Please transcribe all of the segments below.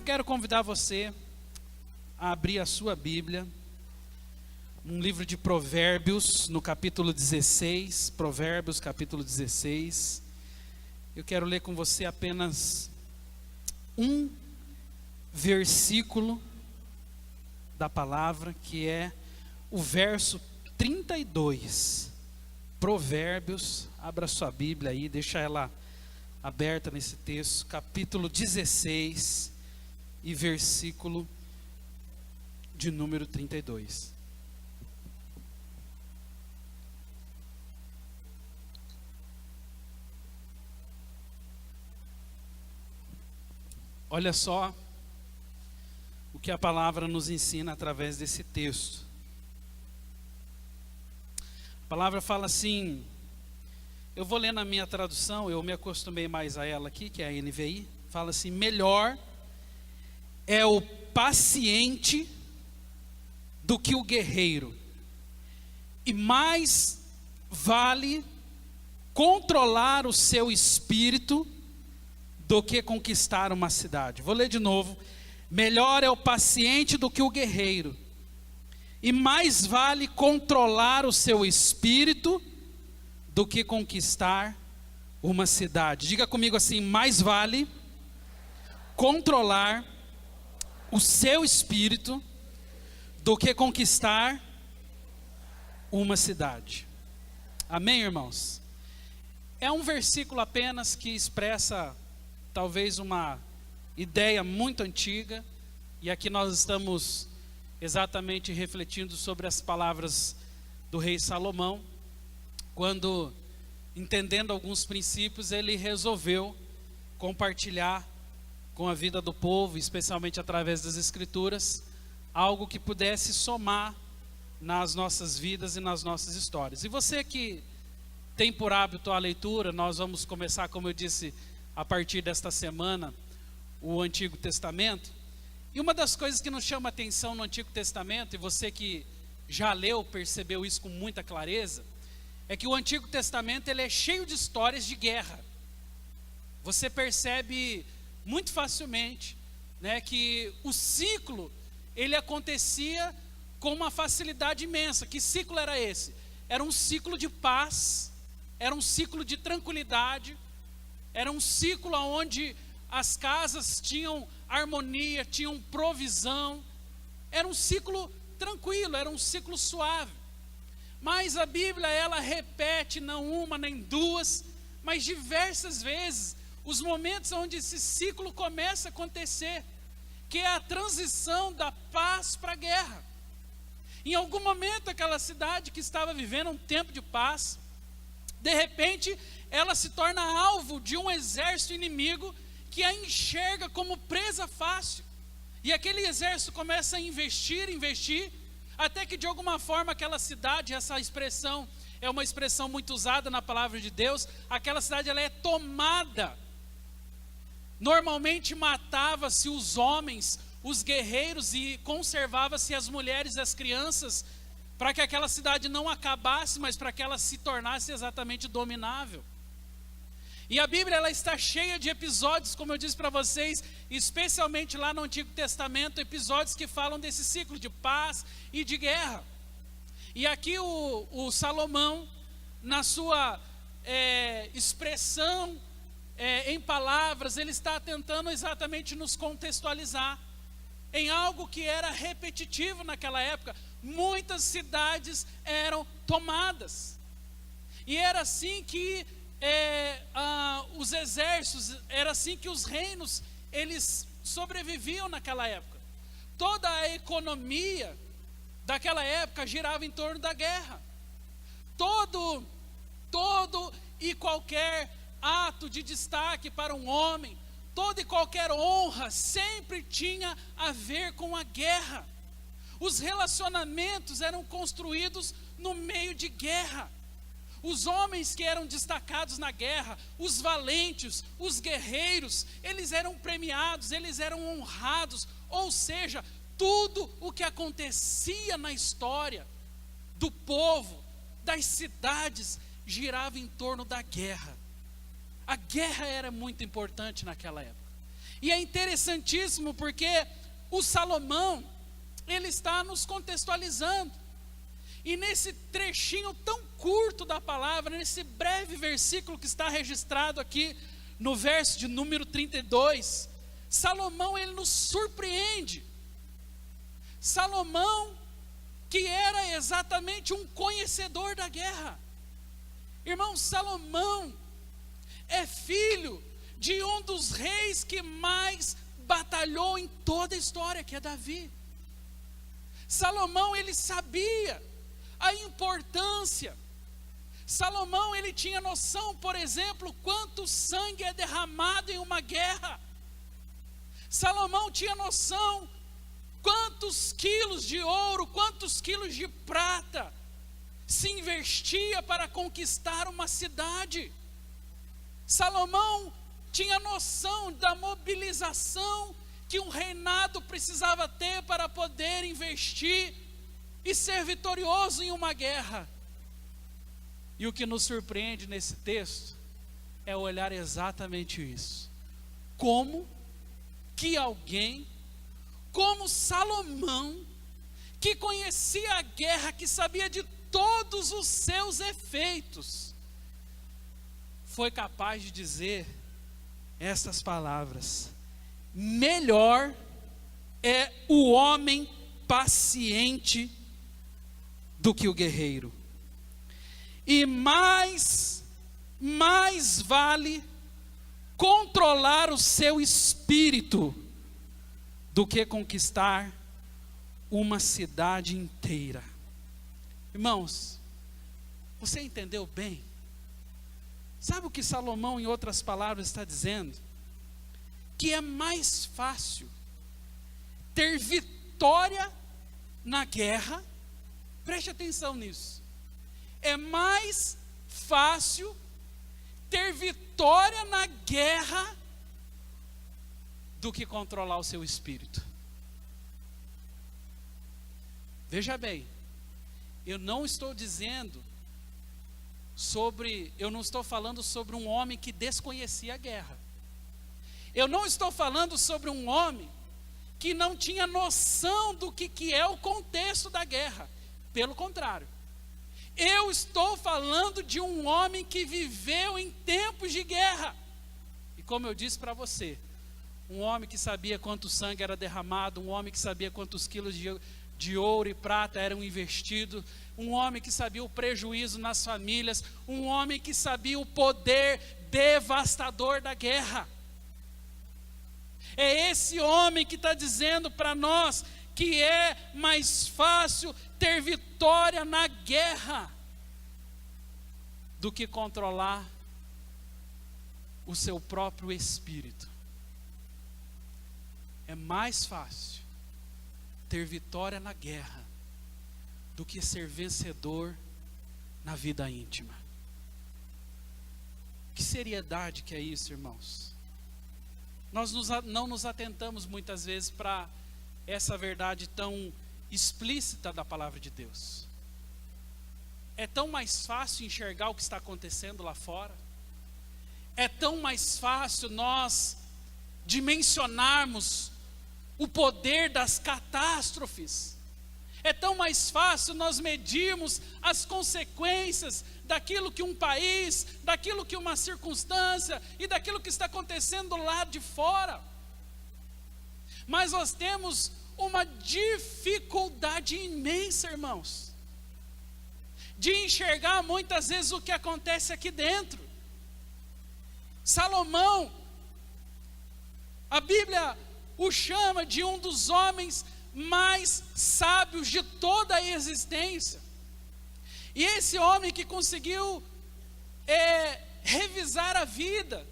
quero convidar você a abrir a sua Bíblia, no livro de Provérbios, no capítulo 16, Provérbios capítulo 16. Eu quero ler com você apenas um versículo da palavra, que é o verso 32. Provérbios, abra sua Bíblia aí, deixa ela aberta nesse texto, capítulo 16 e versículo de número 32. Olha só o que a palavra nos ensina através desse texto. A palavra fala assim, eu vou ler na minha tradução, eu me acostumei mais a ela aqui, que é a NVI, fala assim: melhor é o paciente do que o guerreiro, e mais vale controlar o seu espírito do que conquistar uma cidade. Vou ler de novo. Melhor é o paciente do que o guerreiro, e mais vale controlar o seu espírito do que conquistar uma cidade. Diga comigo assim: mais vale controlar o seu espírito do que conquistar uma cidade. Amém, irmãos? É um versículo apenas que expressa talvez uma ideia muito antiga, e aqui nós estamos exatamente refletindo sobre as palavras do rei Salomão, quando, entendendo alguns princípios, ele resolveu compartilhar com a vida do povo, especialmente através das Escrituras, algo que pudesse somar nas nossas vidas e nas nossas histórias. E você que tem por hábito a leitura, nós vamos começar, como eu disse, a partir desta semana, o Antigo Testamento. E uma das coisas que nos chama a atenção no Antigo Testamento, e você que já leu, percebeu isso com muita clareza, é que o Antigo Testamento ele é cheio de histórias de guerra. Você percebe muito facilmente, né, que o ciclo ele acontecia com uma facilidade imensa. Que ciclo era esse? Era um ciclo de paz, era um ciclo de tranquilidade, era um ciclo onde as casas tinham harmonia, tinham provisão. Era um ciclo tranquilo, era um ciclo suave. Mas a Bíblia, ela repete, não uma nem duas, mas diversas vezes, os momentos onde esse ciclo começa a acontecer, que é a transição da paz para a guerra. Em algum momento, aquela cidade que estava vivendo um tempo de paz, de repente, ela se torna alvo de um exército inimigo que a enxerga como presa fácil. E aquele exército começa a investir, até que de alguma forma aquela cidade, essa expressão é uma expressão muito usada na palavra de Deus, aquela cidade ela é tomada. Normalmente matava-se os homens, os guerreiros, e conservava-se as mulheres e as crianças, para que aquela cidade não acabasse, mas para que ela se tornasse exatamente dominável. E a Bíblia ela está cheia de episódios, como eu disse para vocês, especialmente lá no Antigo Testamento, episódios que falam desse ciclo de paz e de guerra. E aqui o Salomão, na sua expressão em palavras, ele está tentando exatamente nos contextualizar em algo que era repetitivo naquela época. Muitas cidades eram tomadas, e era assim que os exércitos, era assim que os reinos, eles sobreviviam naquela época. Toda a economia daquela época girava em torno da guerra. Todo e qualquer ato de destaque para um homem, toda e qualquer honra sempre tinha a ver com a guerra. Os relacionamentos eram construídos no meio de guerra. Os homens que eram destacados na guerra, os valentes, os guerreiros, eles eram premiados, eles eram honrados. Ou seja, tudo o que acontecia na história do povo, das cidades, girava em torno da guerra. A guerra era muito importante naquela época. E é interessantíssimo porque o Salomão, ele está nos contextualizando. E nesse trechinho tão curto da palavra, nesse breve versículo que está registrado aqui no verso de número 32, Salomão, ele nos surpreende. Salomão, que era exatamente um conhecedor da guerra. Irmão, Salomão é filho de um dos reis que mais batalhou em toda a história, que é Davi. Salomão, ele sabia a importância. Salomão, ele tinha noção, por exemplo, quanto sangue é derramado em uma guerra. Salomão tinha noção quantos quilos de ouro, quantos quilos de prata se investia para conquistar uma cidade. Salomão tinha noção da mobilização que um reinado precisava ter para poder investir e ser vitorioso em uma guerra. E o que nos surpreende nesse texto é olhar exatamente isso. Como que alguém como Salomão, que conhecia a guerra, que sabia de todos os seus efeitos, foi capaz de dizer essas palavras: melhor é o homem paciente do que o guerreiro, e mais vale controlar o seu espírito do que conquistar uma cidade inteira. Irmãos, você entendeu bem? Sabe o que Salomão, em outras palavras, está dizendo? Que é mais fácil ter vitória na guerra. Preste atenção nisso. É mais fácil ter vitória na guerra do que controlar o seu espírito. Veja bem, eu não estou falando sobre um homem que desconhecia a guerra. Eu não estou falando sobre um homem que não tinha noção do que é o contexto da guerra. Pelo contrário, eu estou falando de um homem que viveu em tempos de guerra. E como eu disse para você, um homem que sabia quanto sangue era derramado, um homem que sabia quantos quilos de ouro e prata eram investidos, um homem que sabia o prejuízo nas famílias, um homem que sabia o poder devastador da guerra. É esse homem que está dizendo para nós que é mais fácil ter vitória na guerra do que controlar o seu próprio espírito. É mais fácil ter vitória na guerra do que ser vencedor na vida íntima. Que seriedade que é isso, irmãos? Nós não nos atentamos muitas vezes para essa verdade tão explícita da palavra de Deus. É tão mais fácil enxergar o que está acontecendo lá fora. É tão mais fácil nós dimensionarmos o poder das catástrofes. É tão mais fácil nós medirmos as consequências daquilo que um país, daquilo que uma circunstância e daquilo que está acontecendo lá de fora. Mas nós temos uma dificuldade imensa, irmãos, de enxergar muitas vezes o que acontece aqui dentro. Salomão, a Bíblia o chama de um dos homens mais sábios de toda a existência. E esse homem que conseguiu revisar a vida,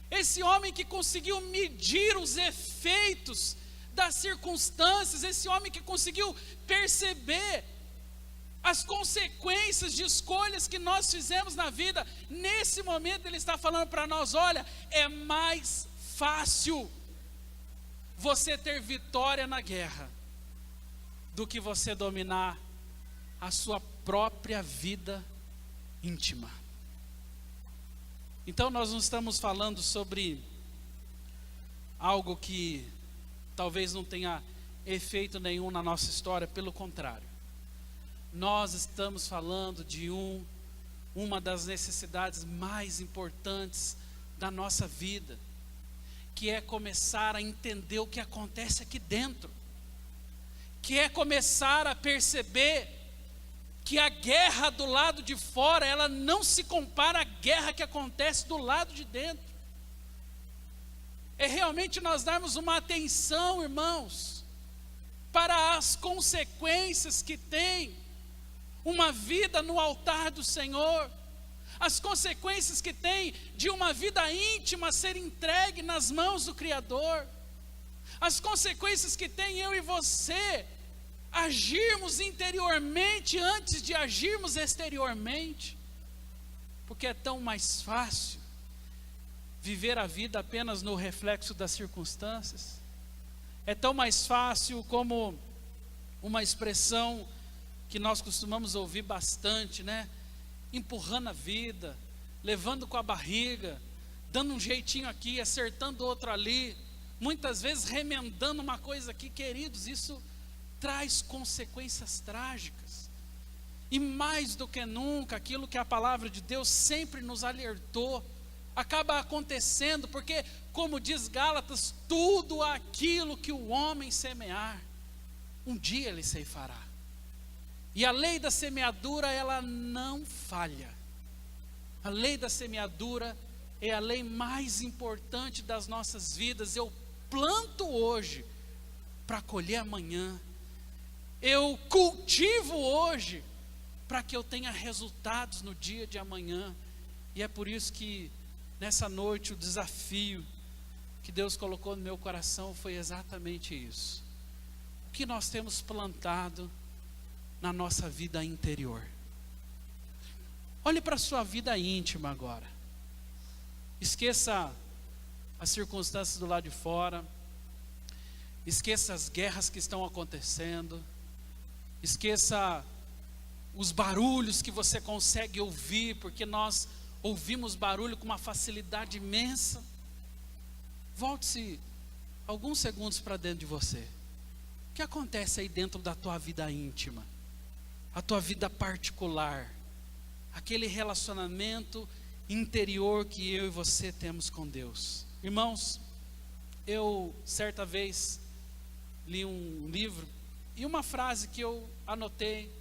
esse homem que conseguiu medir os efeitos das circunstâncias, esse homem que conseguiu perceber as consequências de escolhas que nós fizemos na vida, nesse momento ele está falando para nós: olha, é mais fácil você ter vitória na guerra do que você dominar a sua própria vida íntima. Então nós não estamos falando sobre algo que talvez não tenha efeito nenhum na nossa história, pelo contrário. Nós estamos falando de uma das necessidades mais importantes da nossa vida, que é começar a entender o que acontece aqui dentro, que é começar a perceber que a guerra do lado de fora, ela não se compara à guerra que acontece do lado de dentro. É realmente nós darmos uma atenção, irmãos, para as consequências que tem uma vida no altar do Senhor, as consequências que tem de uma vida íntima ser entregue nas mãos do Criador, as consequências que tem eu e você agirmos interiormente antes de agirmos exteriormente, porque é tão mais fácil viver a vida apenas no reflexo das circunstâncias. É tão mais fácil, como uma expressão que nós costumamos ouvir bastante, né? Empurrando a vida, levando com a barriga, dando um jeitinho aqui, acertando outro ali, muitas vezes remendando uma coisa aqui. Queridos, isso traz consequências trágicas. E mais do que nunca, aquilo que a palavra de Deus sempre nos alertou, acaba acontecendo, porque, como diz Gálatas, tudo aquilo que o homem semear, um dia ele ceifará. E a lei da semeadura, ela não falha. A lei da semeadura é a lei mais importante das nossas vidas. Eu planto hoje para colher amanhã. Eu cultivo hoje para que eu tenha resultados no dia de amanhã. E é por isso que nessa noite o desafio que Deus colocou no meu coração foi exatamente isso. O que nós temos plantado na nossa vida interior? Olhe para a sua vida íntima agora. Esqueça as circunstâncias do lado de fora. Esqueça as guerras que estão acontecendo. Esqueça os barulhos que você consegue ouvir, porque nós ouvimos barulho com uma facilidade imensa. Volte-se alguns segundos para dentro de você. O que acontece aí dentro da tua vida íntima? A tua vida particular, aquele relacionamento interior que eu e você temos com Deus. Irmãos, eu certa vez li um livro e uma frase que eu anotei,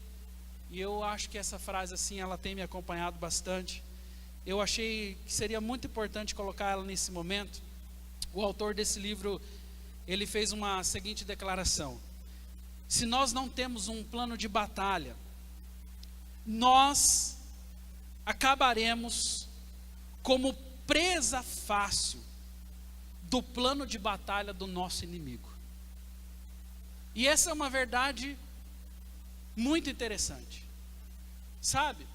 e eu acho que essa frase assim, ela tem me acompanhado bastante. Eu achei que seria muito importante colocar ela nesse momento. O autor desse livro, ele fez uma seguinte declaração: se nós não temos um plano de batalha, nós acabaremos como presa fácil do plano de batalha do nosso inimigo. E essa é uma verdade muito interessante. Sabe,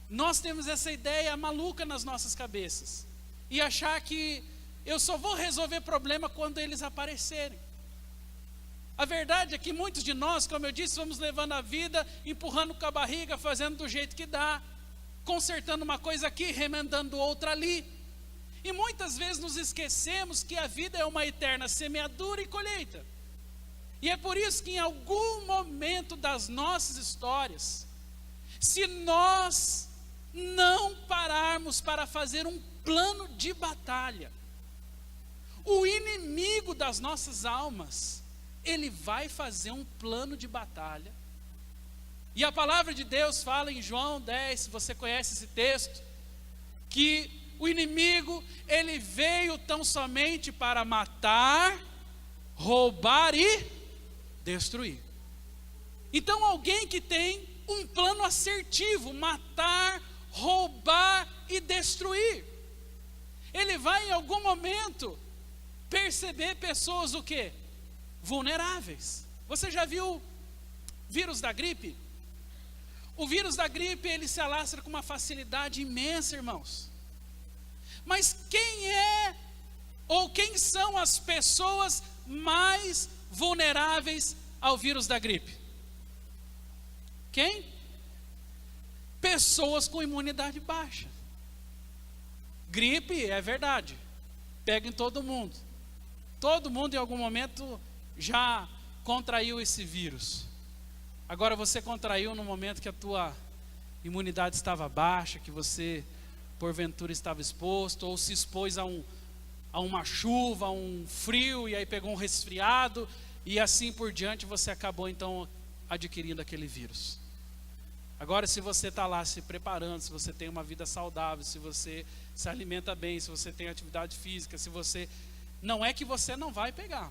nós temos essa ideia maluca nas nossas cabeças, e achar que eu só vou resolver problema quando eles aparecerem. A verdade é que muitos de nós, como eu disse, vamos levando a vida, empurrando com a barriga, fazendo do jeito que dá, consertando uma coisa aqui, remendando outra ali. E muitas vezes nos esquecemos que a vida é uma eterna semeadura e colheita. E é por isso que em algum momento das nossas histórias, se nós não pararmos para fazer um plano de batalha, o inimigo das nossas almas, ele vai fazer um plano de batalha. E a palavra de Deus fala em João 10, se você conhece esse texto, que o inimigo, ele veio tão somente para matar, roubar e destruir. Então alguém que tem um plano assertivo, matar, roubar e destruir, ele vai em algum momento perceber pessoas o quê? Vulneráveis. Você já viu vírus da gripe? O vírus da gripe, ele se alastra com uma facilidade imensa, irmãos. Mas quem é, ou quem são as pessoas mais vulneráveis ao vírus da gripe? Quem? Pessoas com imunidade baixa. Gripe, é verdade, pega em todo mundo. Todo mundo em algum momento já contraiu esse vírus. Agora você contraiu no momento que a tua imunidade estava baixa, que você porventura estava exposto, ou se expôs a uma chuva, a um frio, e aí pegou um resfriado, e assim por diante você acabou então adquirindo aquele vírus. Agora, se você está lá se preparando, se você tem uma vida saudável, se você se alimenta bem, se você tem atividade física, se você... Não é que você não vai pegar,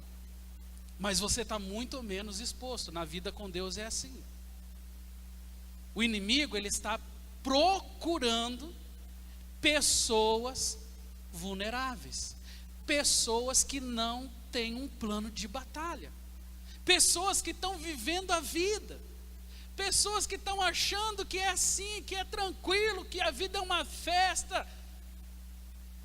mas você está muito menos exposto. Na vida com Deus é assim. O inimigo, ele está procurando pessoas vulneráveis, pessoas que não têm um plano de batalha, pessoas que estão vivendo a vida, pessoas que estão achando que é assim, que é tranquilo, que a vida é uma festa,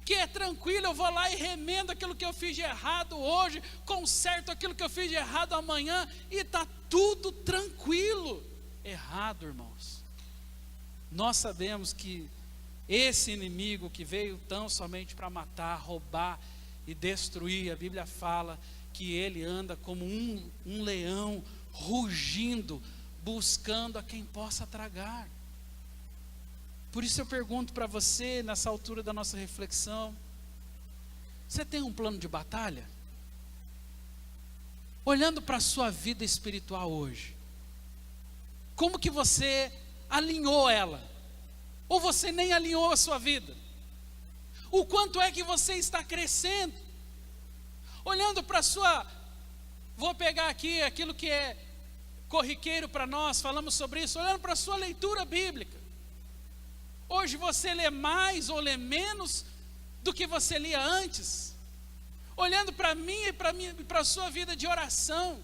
que é tranquilo, eu vou lá e remendo aquilo que eu fiz de errado hoje, conserto aquilo que eu fiz de errado amanhã, e está tudo tranquilo. Errado, irmãos. Nós sabemos que esse inimigo que veio tão somente para matar, roubar e destruir, a Bíblia fala que ele anda como um leão rugindo, buscando a quem possa tragar. Por isso eu pergunto para você, nessa altura da nossa reflexão, você tem um plano de batalha? Olhando para a sua vida espiritual hoje, como que você alinhou ela? Ou você nem alinhou a sua vida? O quanto é que você está crescendo? Olhando para a sua... Vou pegar aqui aquilo que é corriqueiro para nós, falamos sobre isso. Olhando para a sua leitura bíblica. Hoje você lê mais ou lê menos do que você lia antes? Olhando para mim e para a sua vida de oração.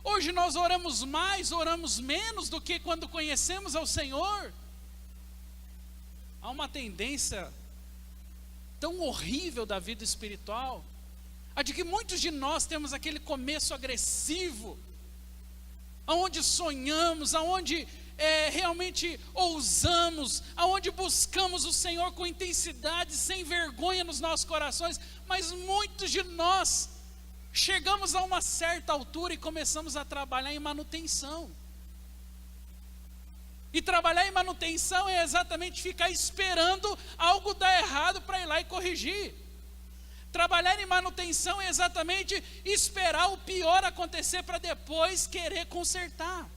Hoje nós oramos mais, oramos menos do que quando conhecemos ao Senhor? Há uma tendência tão horrível da vida espiritual, a de que muitos de nós temos aquele começo agressivo, aonde sonhamos, aonde realmente ousamos, aonde buscamos o Senhor com intensidade, sem vergonha nos nossos corações, mas muitos de nós chegamos a uma certa altura e começamos a trabalhar em manutenção. E trabalhar em manutenção é exatamente ficar esperando algo dar errado para ir lá e corrigir. Trabalhar em manutenção é exatamente esperar o pior acontecer para depois querer consertar.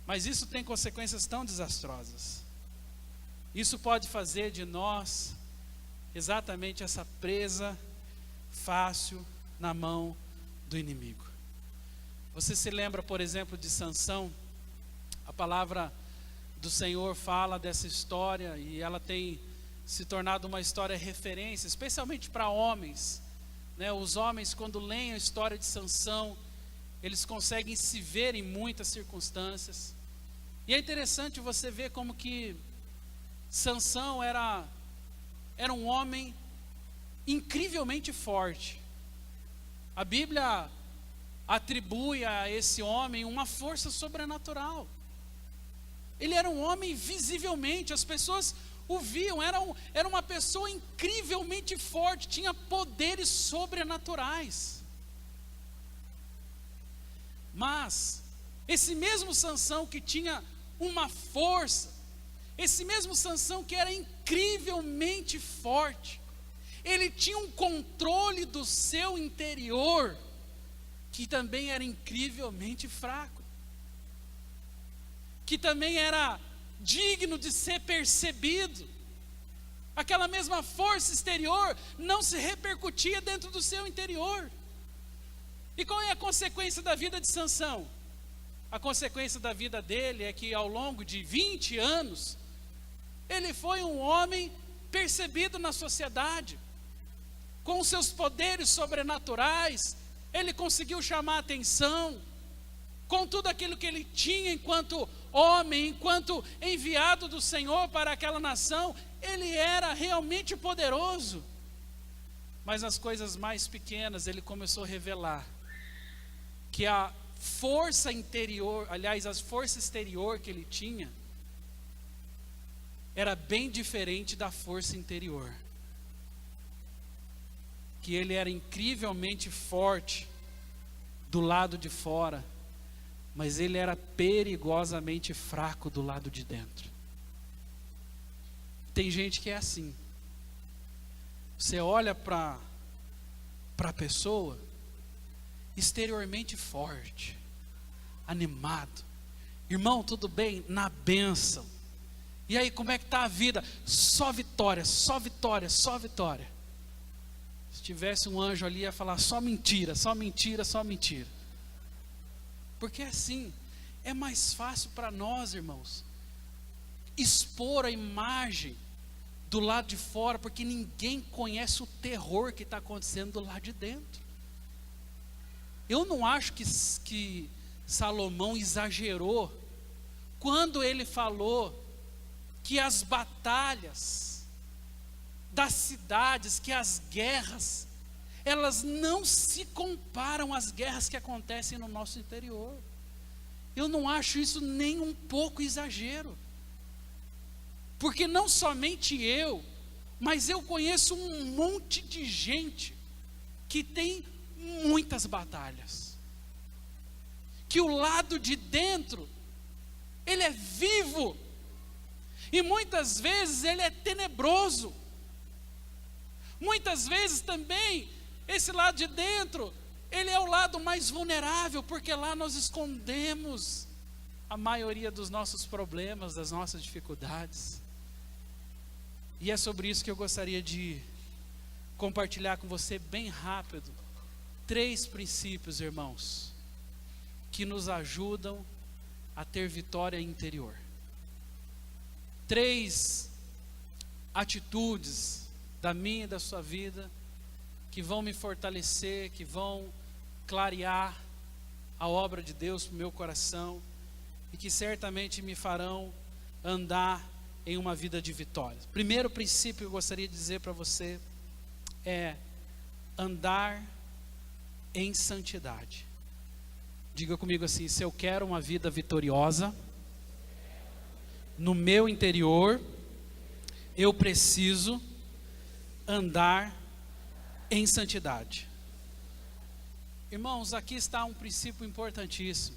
Mas isso tem consequências tão desastrosas. Isso pode fazer de nós exatamente essa presa fácil na mão do inimigo. Você se lembra, por exemplo, de Sansão? A palavra do Senhor fala dessa história e ela tem se tornado uma história referência, especialmente para homens, né? Os homens, quando leem a história de Sansão, eles conseguem se ver em muitas circunstâncias. E é interessante você ver como que Sansão era um homem incrivelmente forte. A Bíblia atribui a esse homem uma força sobrenatural. Ele era um homem visivelmente, as pessoas o viam, era uma pessoa incrivelmente forte, tinha poderes sobrenaturais. Mas esse mesmo Sansão que tinha uma força, esse mesmo Sansão que era incrivelmente forte, ele tinha um controle do seu interior que também era incrivelmente fraco, que também era digno de ser percebido. Aquela mesma força exterior não se repercutia dentro do seu interior. E qual é a consequência da vida de Sansão? A consequência da vida dele é que ao longo de 20 anos, ele foi um homem percebido na sociedade, com seus poderes sobrenaturais, ele conseguiu chamar a atenção, com tudo aquilo que ele tinha enquanto homem, enquanto enviado do Senhor para aquela nação, ele era realmente poderoso. Mas nas coisas mais pequenas ele começou a revelar que a força interior, aliás, a força exterior que ele tinha, era bem diferente da força interior. que ele era incrivelmente forte do lado de fora, mas ele era perigosamente fraco do lado de dentro. Tem gente que é assim. Você olha para a pessoa, exteriormente forte, animado. Irmão, tudo bem? Na bênção. E aí, como é que está a vida? Só vitória, só vitória, só vitória. Se tivesse um anjo ali, ia falar só mentira, só mentira, só mentira. Porque assim, é mais fácil para nós, irmãos, expor a imagem do lado de fora, porque ninguém conhece o terror que está acontecendo do lado de dentro. Eu não acho que Salomão exagerou quando ele falou que as batalhas das cidades, que as guerras, elas não se comparam às guerras que acontecem no nosso interior. Eu não acho isso nem um pouco exagero. Porque não somente eu, mas eu conheço um monte de gente que tem muitas batalhas. Que o lado de dentro, ele é vivo. E muitas vezes ele é tenebroso. Muitas vezes também, esse lado de dentro, ele é o lado mais vulnerável, porque lá nós escondemos a maioria dos nossos problemas, das nossas dificuldades. E é sobre isso que eu gostaria de compartilhar com você bem rápido 3 princípios, irmãos, que nos ajudam a ter vitória interior. 3 atitudes da minha e da sua vida que vão me fortalecer, que vão clarear a obra de Deus para o meu coração e que certamente me farão andar em uma vida de vitória. Primeiro princípio que eu gostaria de dizer para você é andar em santidade. Diga comigo assim: se eu quero uma vida vitoriosa, no meu interior, eu preciso andar em santidade. Irmãos, aqui está um princípio importantíssimo.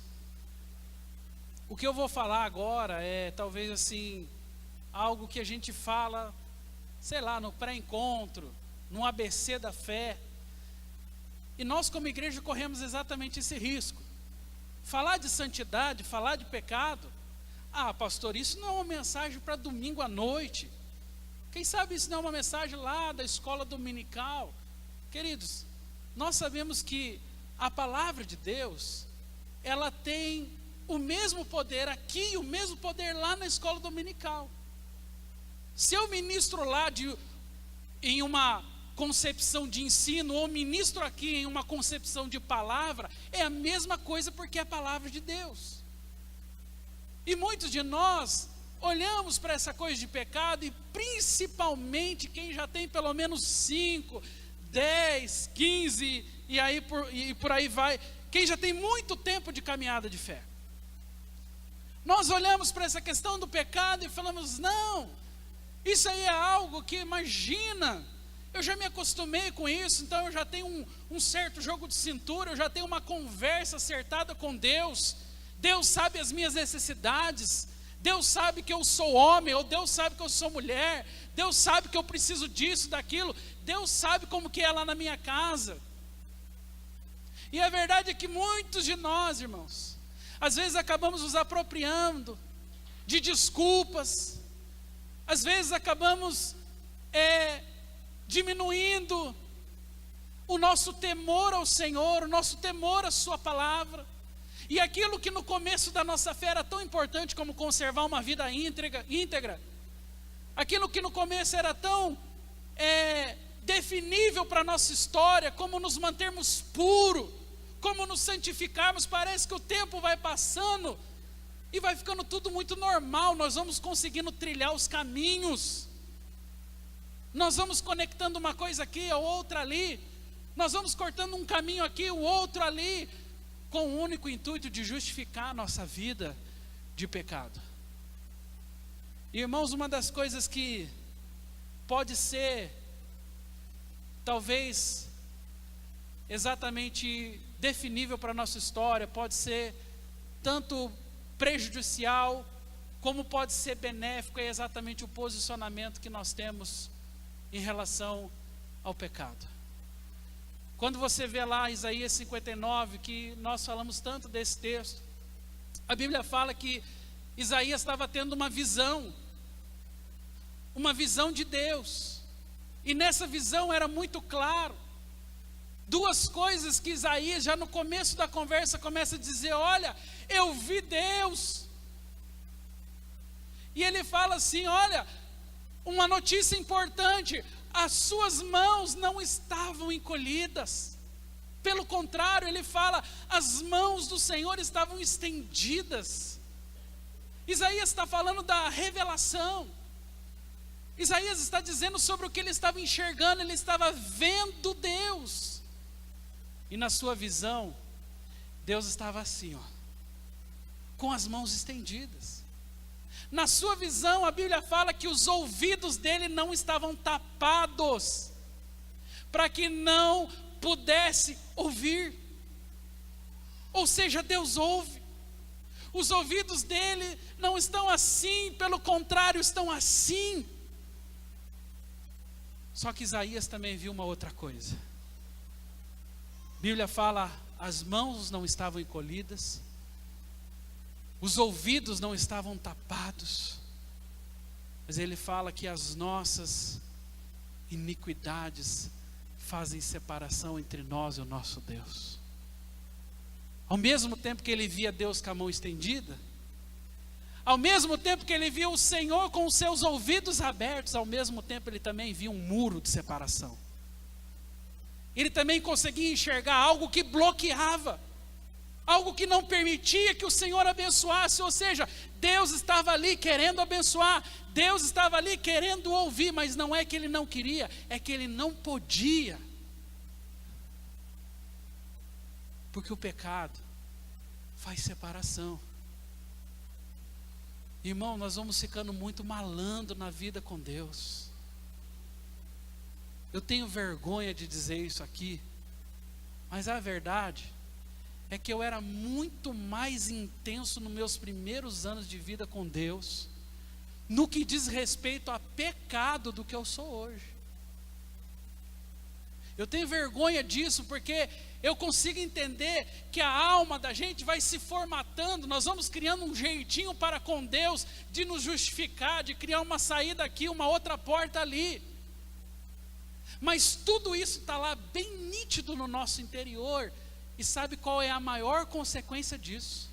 O que eu vou falar agora é talvez assim, algo que a gente fala, sei lá, no pré-encontro, no ABC da fé. E nós como igreja corremos exatamente esse risco. Falar de santidade, falar de pecado. Ah, pastor, isso não é uma mensagem para domingo à noite. Quem sabe isso não é uma mensagem lá da escola dominical. Queridos, nós sabemos que a palavra de Deus, ela tem o mesmo poder aqui e o mesmo poder lá na escola dominical. Se eu ministro lá em uma concepção de ensino, ou ministro aqui em uma concepção de palavra, é a mesma coisa, porque é a palavra de Deus. E muitos de nós olhamos para essa coisa de pecado, e principalmente quem já tem pelo menos 5, 10, 15, e por aí vai, quem já tem muito tempo de caminhada de fé. Nós olhamos para essa questão do pecado e falamos: não, isso aí é algo que, imagina, eu já me acostumei com isso, então eu já tenho um certo jogo de cintura, eu já tenho uma conversa acertada com Deus. Deus sabe as minhas necessidades, Deus sabe que eu sou homem, ou Deus sabe que eu sou mulher, Deus sabe que eu preciso disso, daquilo, Deus sabe como que é lá na minha casa. E a verdade é que muitos de nós, irmãos, às vezes acabamos nos apropriando de desculpas, às vezes acabamos diminuindo o nosso temor ao Senhor, o nosso temor à sua palavra. E aquilo que no começo da nossa fé era tão importante como conservar uma vida íntegra, aquilo que no começo era tão definível para a nossa história, como nos mantermos puros, como nos santificarmos, parece que o tempo vai passando e vai ficando tudo muito normal. Nós vamos conseguindo trilhar os caminhos, nós vamos conectando uma coisa aqui, a outra ali, nós vamos cortando um caminho aqui, o outro ali, com o único intuito de justificar a nossa vida de pecado. E, irmãos, uma das coisas que pode ser talvez exatamente definível para a nossa história, pode ser tanto prejudicial, como pode ser benéfico, é exatamente o posicionamento que nós temos em relação ao pecado. Quando você vê lá Isaías 59, que nós falamos tanto desse texto, a Bíblia fala que Isaías estava tendo uma visão de Deus, e nessa visão era muito claro, duas coisas que Isaías, já no começo da conversa, começa a dizer: olha, eu vi Deus. E ele fala assim: olha, uma notícia importante, as suas mãos não estavam encolhidas. Pelo contrário, ele fala, as mãos do Senhor estavam estendidas. Isaías está falando da revelação. Isaías está dizendo sobre o que ele estava enxergando, ele estava vendo Deus. E na sua visão, Deus estava assim, ó, com as mãos estendidas. Na sua visão, a Bíblia fala que os ouvidos dele não estavam tapados, para que não pudesse ouvir. Ou seja, Deus ouve. Os ouvidos dele não estão assim, pelo contrário, estão assim. Só que Isaías também viu uma outra coisa. A Bíblia fala, as mãos não estavam encolhidas, os ouvidos não estavam tapados, mas ele fala que as nossas iniquidades fazem separação entre nós e o nosso Deus. Ao mesmo tempo que ele via Deus com a mão estendida, ao mesmo tempo que ele via o Senhor com os seus ouvidos abertos, ao mesmo tempo ele também via um muro de separação. Ele também conseguia enxergar algo que bloqueava, algo que não permitia que o Senhor abençoasse. Ou seja, Deus estava ali querendo abençoar, Deus estava ali querendo ouvir, mas não é que ele não queria, é que ele não podia, porque o pecado faz separação. Irmão, nós vamos ficando muito malandro na vida com Deus. Eu tenho vergonha de dizer isso aqui, mas a verdade é que eu era muito mais intenso nos meus primeiros anos de vida com Deus, no que diz respeito a pecado, do que eu sou hoje. Eu tenho vergonha disso, porque eu consigo entender que a alma da gente vai se formatando, nós vamos criando um jeitinho para com Deus, de nos justificar, de criar uma saída aqui, uma outra porta ali. Mas tudo isso está lá bem nítido no nosso interior. E sabe qual é a maior consequência disso?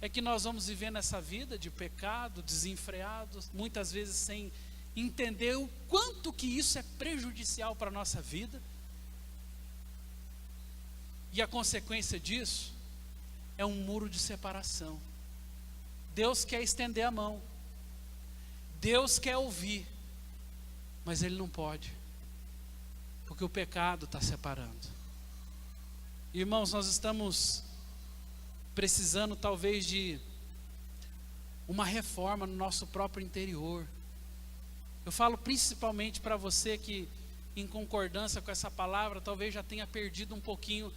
É que nós vamos viver nessa vida de pecado, desenfreados, muitas vezes sem entender o quanto que isso é prejudicial para a nossa vida. E a consequência disso é um muro de separação. Deus quer estender a mão, Deus quer ouvir, mas Ele não pode, porque o pecado está separando. Irmãos, nós estamos precisando talvez de uma reforma no nosso próprio interior. Eu falo principalmente para você que, em concordância com essa palavra, talvez já tenha perdido um pouquinho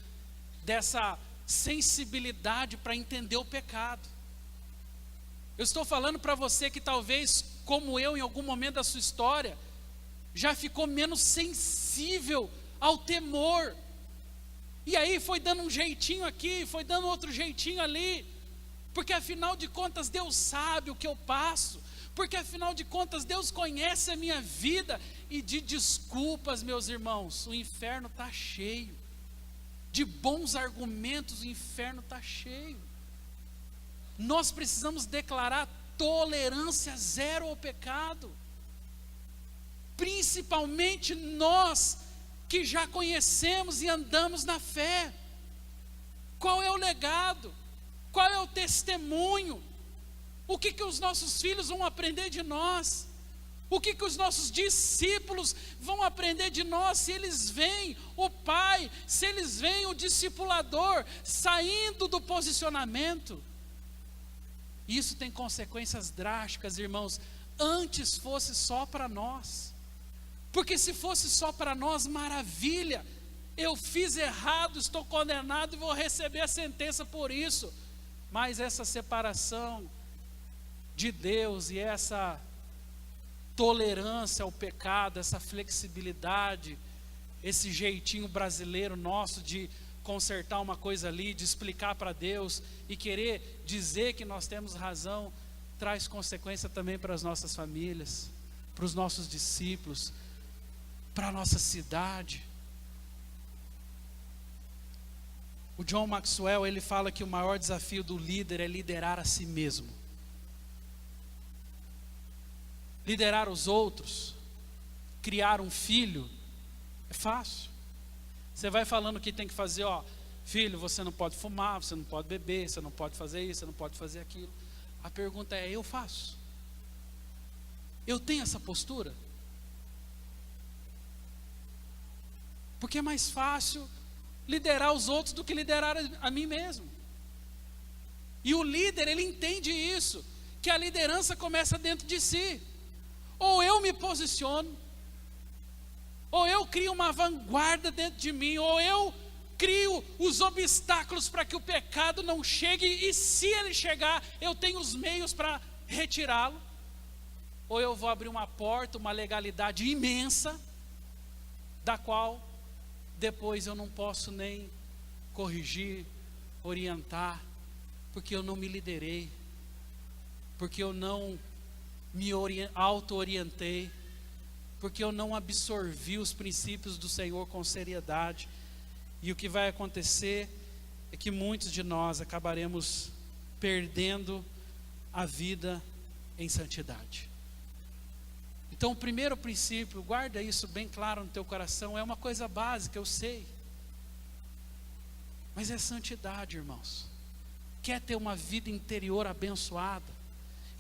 dessa sensibilidade para entender o pecado. Eu estou falando para você que talvez, como eu, em algum momento da sua história, já ficou menos sensível ao temor. E aí foi dando um jeitinho aqui, foi dando outro jeitinho ali, porque afinal de contas Deus sabe o que eu passo, porque afinal de contas Deus conhece a minha vida. E de desculpas, meus irmãos, o inferno está cheio, de bons argumentos o inferno está cheio. Nós precisamos declarar tolerância zero ao pecado, principalmente nós que já conhecemos e andamos na fé. Qual é o legado? Qual é o testemunho? O que os nossos filhos vão aprender de nós? O que os nossos discípulos vão aprender de nós, se eles veem o Pai, se eles veem o discipulador saindo do posicionamento? Isso tem consequências drásticas, irmãos. Antes fosse só para nós, porque se fosse só para nós, maravilha, Eu fiz errado, estou condenado e vou receber a sentença por isso. Mas essa separação de Deus e essa tolerância ao pecado, essa flexibilidade, esse jeitinho brasileiro nosso de consertar uma coisa ali, de explicar para Deus e querer dizer que nós temos razão, traz consequência também para as nossas famílias, para os nossos discípulos, para a nossa cidade. O John Maxwell, ele fala que o maior desafio do líder é liderar a si mesmo. Liderar os outros, criar um filho, é fácil. Você vai falando o que tem que fazer, ó, filho, você não pode fumar, você não pode beber, você não pode fazer isso, você não pode fazer aquilo. A pergunta é, eu faço? Eu tenho essa postura? Porque é mais fácil liderar os outros do que liderar a mim mesmo. E o líder, ele entende isso, que a liderança começa dentro de si. Ou eu me posiciono, ou eu crio uma vanguarda dentro de mim, ou eu crio os obstáculos para que o pecado não chegue, e se ele chegar, eu tenho os meios para retirá-lo. Ou eu vou abrir uma porta, uma legalidade imensa, da qual depois eu não posso nem corrigir, orientar, porque eu não me liderei, porque eu não me auto-orientei, porque eu não absorvi os princípios do Senhor com seriedade. E o que vai acontecer é que muitos de nós acabaremos perdendo a vida em santidade. Então o primeiro princípio, guarda isso bem claro no teu coração, é uma coisa básica, eu sei, mas é santidade, irmãos. Quer ter uma vida interior abençoada,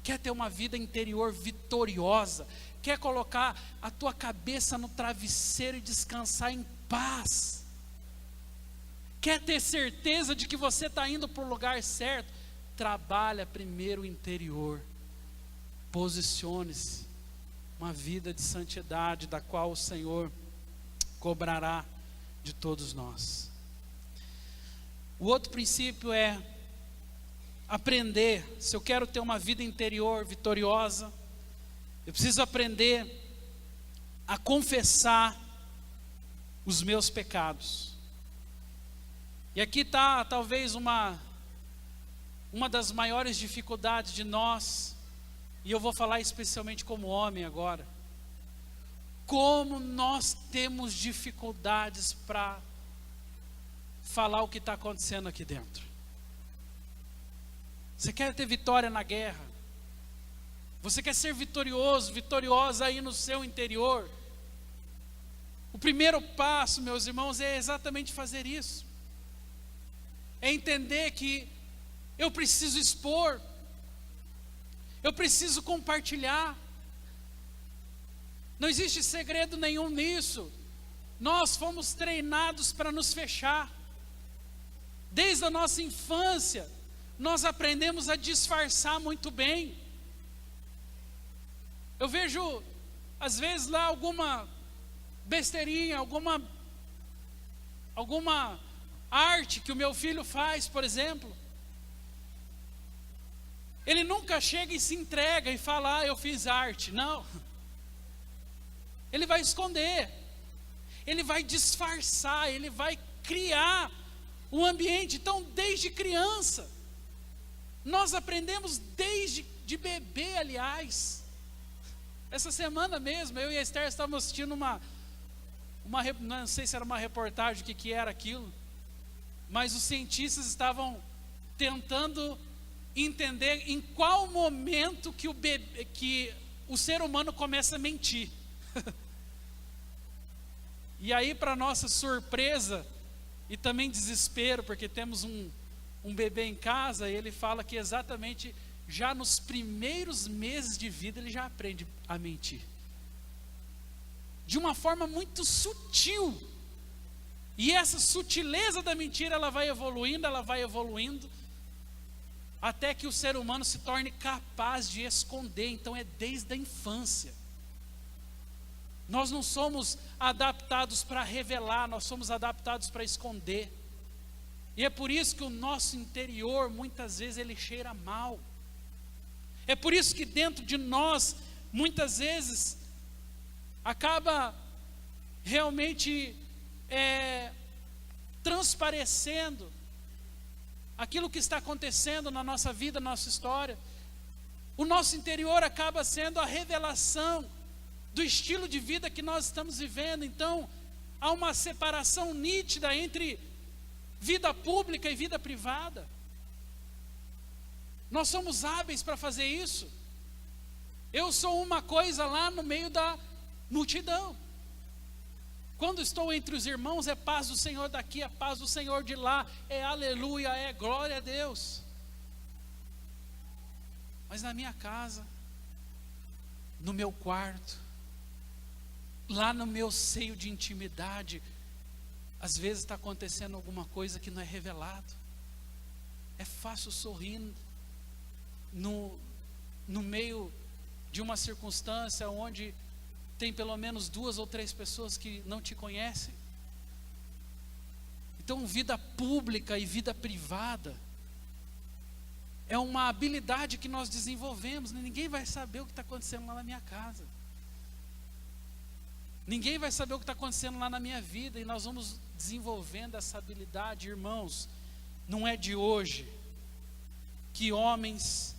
quer ter uma vida interior vitoriosa, quer colocar a tua cabeça no travesseiro e descansar em paz, quer ter certeza de que você está indo para o lugar certo, trabalha primeiro o interior, posicione-se, uma vida de santidade, da qual o Senhor cobrará de todos nós. O outro princípio é aprender. Se eu quero ter uma vida interior vitoriosa, eu preciso aprender a confessar os meus pecados. E aqui está talvez uma das maiores dificuldades de nós, e eu vou falar especialmente como homem agora. Como nós temos dificuldades para falar o que está acontecendo aqui dentro. Você quer ter vitória na guerra? Você quer ser vitorioso, vitoriosa aí no seu interior? O primeiro passo, meus irmãos, é exatamente fazer isso. É entender que eu preciso expor, eu preciso compartilhar. Não existe segredo nenhum nisso. Nós fomos treinados para nos fechar. Desde a nossa infância, nós aprendemos a disfarçar muito bem. Eu vejo, às vezes, lá alguma besteirinha, alguma arte que o meu filho faz, por exemplo. Ele nunca chega e se entrega e fala, eu fiz arte. Não. Ele vai esconder. Ele vai disfarçar, ele vai criar um ambiente. Então, desde criança, nós aprendemos desde de bebê, aliás. Essa semana mesmo, eu e a Esther estávamos assistindo não sei se era uma reportagem, o que era aquilo, mas os cientistas estavam tentando entender em qual momento que o ser humano começa a mentir. E aí, para nossa surpresa e também desespero, porque temos um bebê em casa, e ele fala que exatamente já nos primeiros meses de vida ele já aprende a mentir, de uma forma muito sutil. E essa sutileza da mentira, ela vai evoluindo, até que o ser humano se torne capaz de esconder. Então é desde a infância. Nós não somos adaptados para revelar, nós somos adaptados para esconder. E é por isso que o nosso interior, muitas vezes, ele cheira mal. É por isso que dentro de nós, muitas vezes, acaba realmente transparecendo aquilo que está acontecendo na nossa vida, na nossa história. O nosso interior acaba sendo a revelação do estilo de vida que nós estamos vivendo. Então, há uma separação nítida entre vida pública e vida privada. Nós somos hábeis para fazer isso. Eu sou uma coisa lá no meio da multidão. Quando estou entre os irmãos, é paz do Senhor daqui, é paz do Senhor de lá, é aleluia, é glória a Deus. Mas na minha casa, no meu quarto, lá no meu seio de intimidade, às vezes está acontecendo alguma coisa que não é revelado. É fácil sorrir no meio de uma circunstância onde tem pelo menos 2 ou 3 pessoas que não te conhecem. Então, vida pública e vida privada é uma habilidade que nós desenvolvemos. Ninguém vai saber o que está acontecendo lá na minha casa. Ninguém vai saber o que está acontecendo lá na minha vida. E nós vamos desenvolvendo essa habilidade, irmãos. Não é de hoje que homens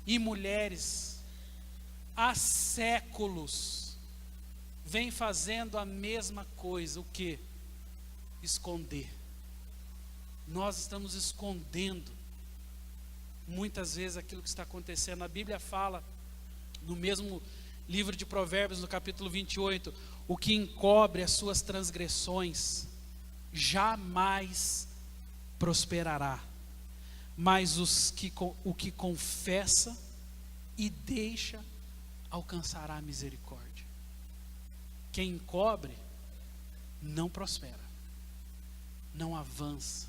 e mulheres há séculos vêm fazendo a mesma coisa. O quê? Esconder. Nós estamos escondendo muitas vezes aquilo que está acontecendo. A Bíblia fala no mesmo livro de Provérbios, no capítulo 28, o que encobre as suas transgressões jamais prosperará, mas o que confessa e deixa alcançará a misericórdia. Quem encobre não prospera, não avança,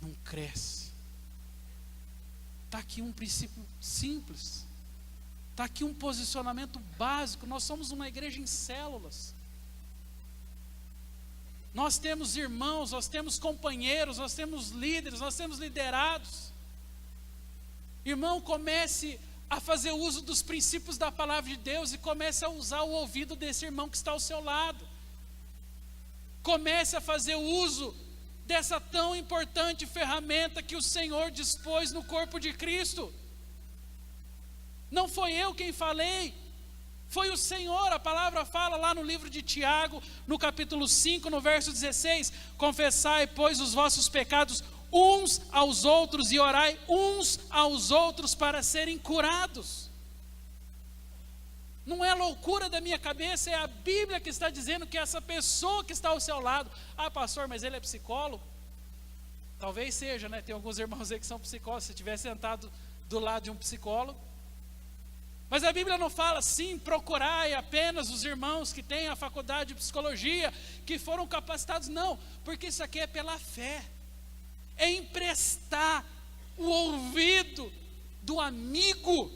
não cresce. Está aqui um princípio simples, está aqui um posicionamento básico. Nós somos uma igreja em células, nós temos irmãos, nós temos companheiros, nós temos líderes, nós temos liderados. Irmão, comece a fazer uso dos princípios da palavra de Deus e comece a usar o ouvido desse irmão que está ao seu lado. Comece a fazer uso dessa tão importante ferramenta que o Senhor dispôs no corpo de Cristo. Não foi eu quem falei, foi o Senhor. A palavra fala lá no livro de Tiago, no capítulo 5, no verso 16: confessai, pois, os vossos pecados uns aos outros e orai uns aos outros para serem curados. Não é loucura da minha cabeça, é a Bíblia que está dizendo que essa pessoa que está ao seu lado, ah, pastor, mas ele é psicólogo? Talvez seja, né? Tem alguns irmãos aí que são psicólogos. Se estiver sentado do lado de um psicólogo. Mas a Bíblia não fala assim: procurai apenas os irmãos que têm a faculdade de psicologia, que foram capacitados. Não, porque isso aqui é pela fé. É emprestar o ouvido do amigo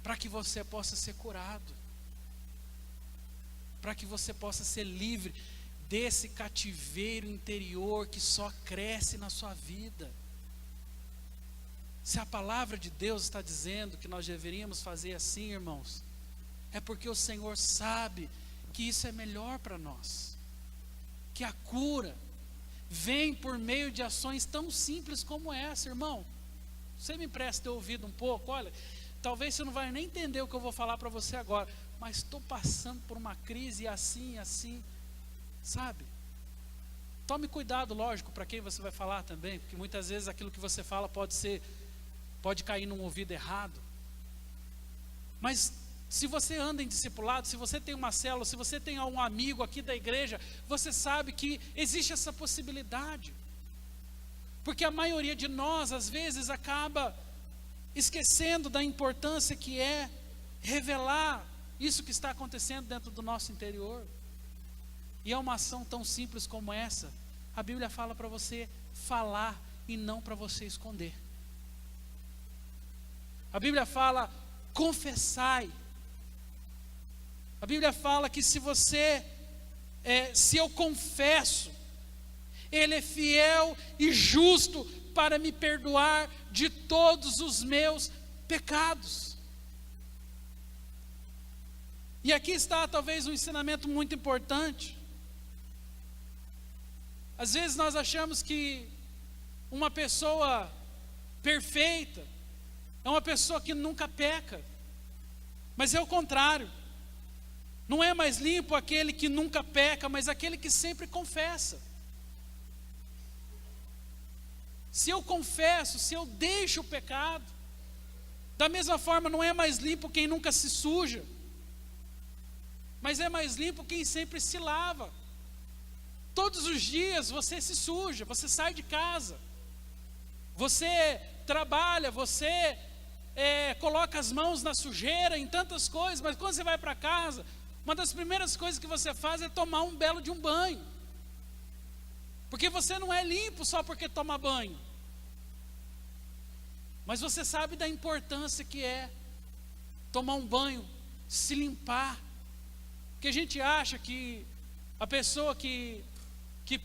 para que você possa ser curado, para que você possa ser livre desse cativeiro interior que só cresce na sua vida. Se a palavra de Deus está dizendo que nós deveríamos fazer assim, irmãos, é porque o Senhor sabe que isso é melhor para nós, que a cura vem por meio de ações tão simples como essa. Irmão, você me empresta teu ouvido um pouco. Olha, talvez você não vai nem entender o que eu vou falar para você agora, mas estou passando por uma crise assim, sabe? Tome cuidado, lógico, para quem você vai falar também, porque muitas vezes aquilo que você fala pode cair num ouvido errado. Mas se você anda em discipulado, se você tem uma célula, se você tem um amigo aqui da igreja, você sabe que existe essa possibilidade. Porque a maioria de nós, às vezes, acaba esquecendo da importância que é revelar isso que está acontecendo dentro do nosso interior. E é uma ação tão simples como essa. A Bíblia fala para você falar e não para você esconder. A Bíblia fala: confessai. A Bíblia fala que se eu confesso, Ele é fiel e justo para me perdoar de todos os meus pecados. E aqui está talvez um ensinamento muito importante. Às vezes nós achamos que uma pessoa perfeita é uma pessoa que nunca peca, mas é o contrário. Não é mais limpo aquele que nunca peca, mas aquele que sempre confessa. Se eu confesso, se eu deixo o pecado, da mesma forma não é mais limpo quem nunca se suja, mas é mais limpo quem sempre se lava. Todos os dias você se suja, você sai de casa, você trabalha, você coloca as mãos na sujeira, em tantas coisas, mas quando você vai para casa, uma das primeiras coisas que você faz é tomar um belo de um banho, porque você não é limpo só porque toma banho, mas você sabe da importância que é tomar um banho, se limpar, porque a gente acha que a pessoa que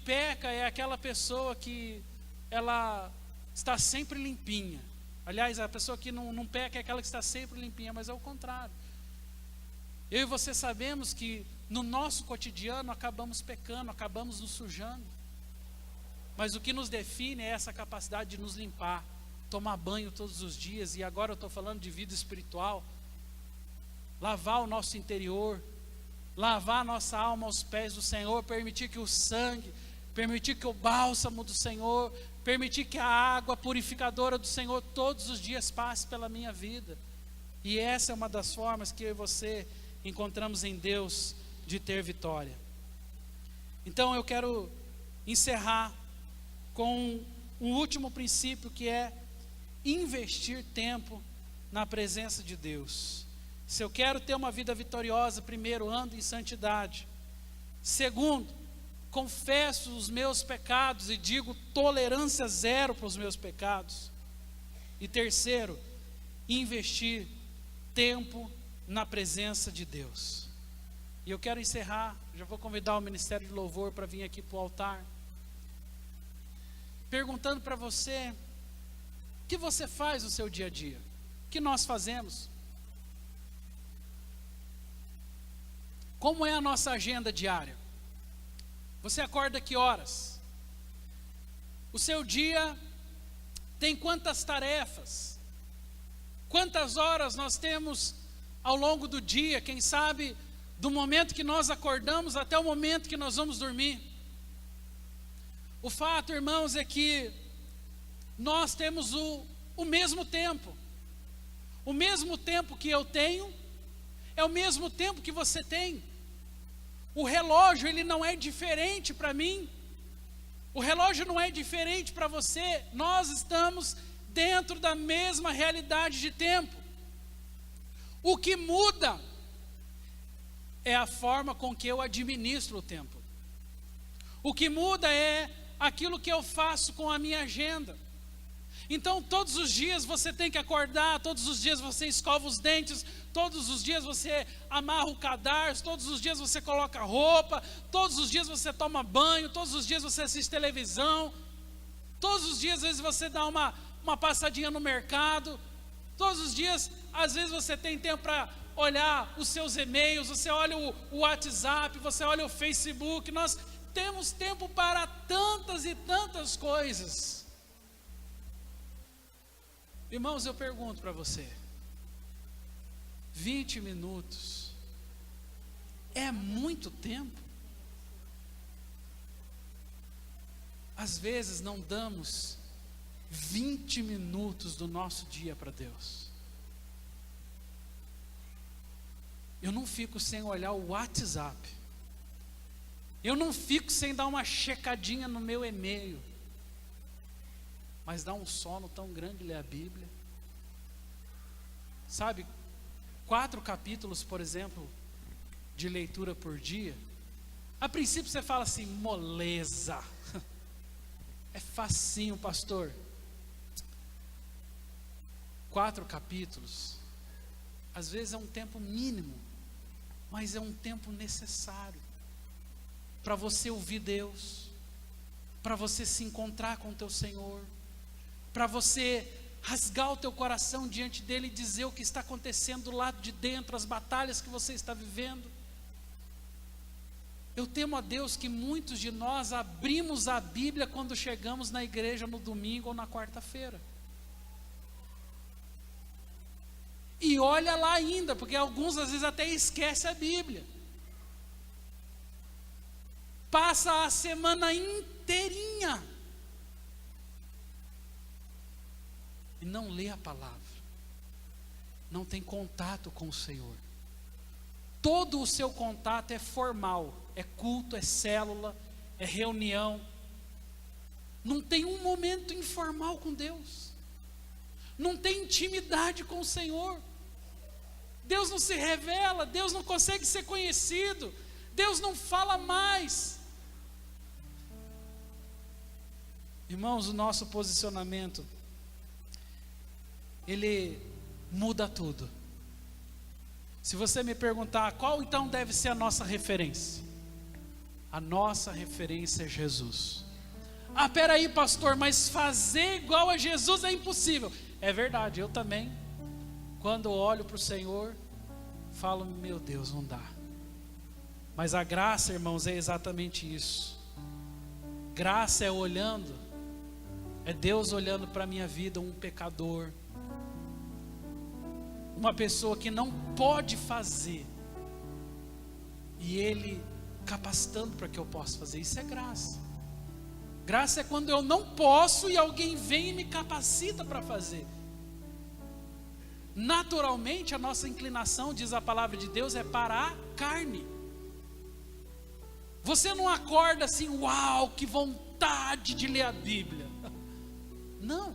peca é aquela pessoa que ela está sempre limpinha. Aliás, a pessoa que não peca é aquela que está sempre limpinha, mas é o contrário. Eu e você sabemos que no nosso cotidiano acabamos pecando, acabamos nos sujando, mas o que nos define é essa capacidade de nos limpar, tomar banho todos os dias. E agora eu estou falando de vida espiritual, lavar o nosso interior, lavar a nossa alma aos pés do Senhor, permitir que o sangue, permitir que o bálsamo do Senhor, permitir que a água purificadora do Senhor todos os dias passe pela minha vida. E essa é uma das formas que eu e você encontramos em Deus de ter vitória. Então eu quero encerrar com um último princípio, que é investir tempo na presença de Deus. Se eu quero ter uma vida vitoriosa, primeiro, ando em santidade. Segundo, confesso os meus pecados e digo tolerância zero para os meus pecados. E terceiro, investir tempo na presença de Deus. E eu quero encerrar, já vou convidar o Ministério de Louvor para vir aqui para o altar, perguntando para você, o que você faz no seu dia a dia? O que nós fazemos? Como é a nossa agenda diária? Você acorda que horas? O seu dia tem quantas tarefas? Quantas horas nós temos ao longo do dia? Quem sabe do momento que nós acordamos até o momento que nós vamos dormir? O fato, irmãos, é que nós temos o mesmo tempo. O mesmo tempo que eu tenho é o mesmo tempo que você tem. O relógio, ele não é diferente para mim. O relógio não é diferente para você. Nós estamos dentro da mesma realidade de tempo. O que muda é a forma com que eu administro o tempo. O que muda é aquilo que eu faço com a minha agenda. Então todos os dias você tem que acordar, todos os dias você escova os dentes, todos os dias você amarra o cadarço, todos os dias você coloca roupa, todos os dias você toma banho, todos os dias você assiste televisão, todos os dias às vezes você dá uma passadinha no mercado, todos os dias às vezes você tem tempo para olhar os seus e-mails, você olha o WhatsApp, você olha o Facebook. Nós temos tempo para tantas e tantas coisas. Irmãos, eu pergunto para você, 20 minutos é muito tempo? Às vezes não damos 20 minutos do nosso dia para Deus. Eu não fico sem olhar o WhatsApp, eu não fico sem dar uma checadinha no meu e-mail, mas dá um sono tão grande ler a Bíblia. Sabe, 4 capítulos, por exemplo, de leitura por dia. A princípio você fala assim, moleza. É facinho, pastor. 4 capítulos, às vezes é um tempo mínimo mas é um tempo necessário para você ouvir Deus, para você se encontrar com o teu Senhor, para você rasgar o teu coração diante dele e dizer o que está acontecendo do lado de dentro, as batalhas que você está vivendo. Eu temo a Deus que muitos de nós abrimos a Bíblia quando chegamos na igreja no domingo ou na quarta-feira. E olha lá ainda, porque alguns às vezes até esquecem a Bíblia. Passa a semana inteirinha e não lê a palavra, não tem contato com o Senhor. Todo o seu contato é formal, é culto, é célula, é reunião. Não tem um momento informal com Deus, não tem intimidade com o Senhor. Deus não se revela, Deus não consegue ser conhecido, Deus não fala mais. Irmãos, o nosso posicionamento, ele muda tudo. Se você me perguntar qual então deve ser a nossa referência, a nossa referência é Jesus. Ah, peraí pastor, mas fazer igual a Jesus é impossível. É verdade, eu também, quando olho para o Senhor, falo, meu Deus, não dá. Mas a graça, irmãos, é exatamente isso. Graça é olhando, é Deus olhando para a minha vida, um pecador, uma pessoa que não pode fazer, e Ele capacitando para que eu possa fazer. Isso é graça. Graça é quando eu não posso e alguém vem e me capacita para fazer. Naturalmente a nossa inclinação, diz a palavra de Deus, é para a carne. Você não acorda assim, uau, que vontade de ler a Bíblia. Não,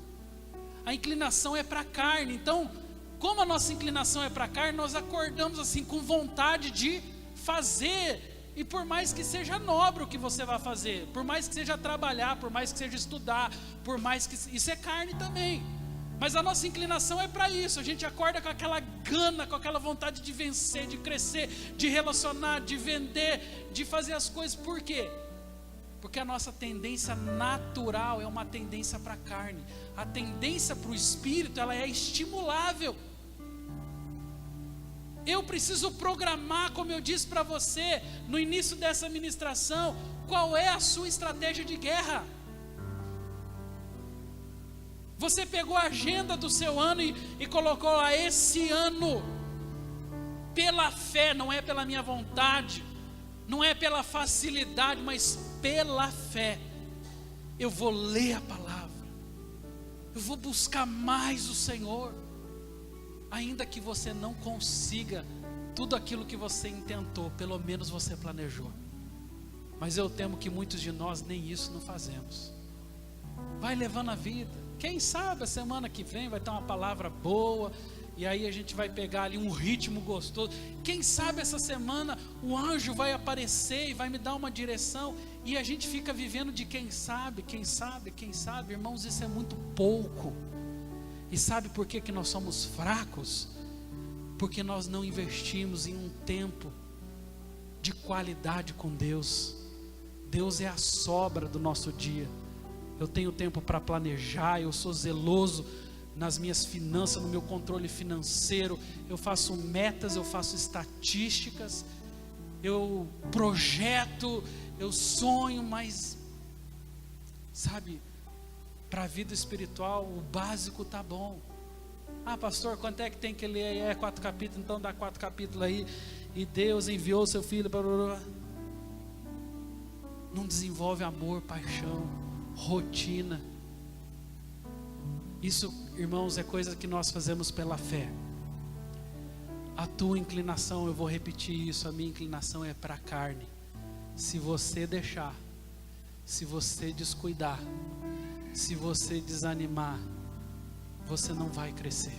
a inclinação é para a carne. Então, como a nossa inclinação é para a carne, nós acordamos assim com vontade de fazer. E por mais que seja nobre o que você vai fazer, por mais que seja trabalhar, por mais que seja estudar, por mais que isso é carne também. Mas a nossa inclinação é para isso. A gente acorda com aquela gana, com aquela vontade de vencer, de crescer, de relacionar, de vender, de fazer as coisas. Por quê? Porque a nossa tendência natural é uma tendência para a carne. A tendência para o espírito, ela é estimulável. Eu preciso programar, como eu disse para você no início dessa ministração, qual é a sua estratégia de guerra. Você pegou a agenda do seu ano e colocou lá, esse ano, pela fé, não é pela minha vontade, não é pela facilidade, mas pela fé, eu vou ler a palavra, eu vou buscar mais o Senhor. Ainda que você não consiga tudo aquilo que você intentou, pelo menos você planejou. Mas eu temo que muitos de nós nem isso não fazemos. Vai levando a vida. Quem sabe a semana que vem vai ter uma palavra boa, e aí a gente vai pegar ali um ritmo gostoso. Quem sabe essa semana o anjo vai aparecer e vai me dar uma direção, e a gente fica vivendo de quem sabe, quem sabe, quem sabe. Irmãos, isso é muito pouco. E sabe por que que nós somos fracos? Porque nós não investimos em um tempo de qualidade com Deus. Deus é a sobra do nosso dia. Eu tenho tempo para planejar, eu sou zeloso nas minhas finanças, no meu controle financeiro. Eu faço metas, eu faço estatísticas, eu projeto, eu sonho, mas sabe, para a vida espiritual, o básico tá bom. Ah, pastor, quanto é que tem que ler aí? 4 capítulos, então dá 4 capítulos aí. E Deus enviou seu filho. Blá, blá, blá. Não desenvolve amor, paixão, rotina. Isso, irmãos, é coisa que nós fazemos pela fé. A tua inclinação, eu vou repetir isso, a minha inclinação é para a carne. Se você deixar, se você descuidar, se você desanimar, você não vai crescer.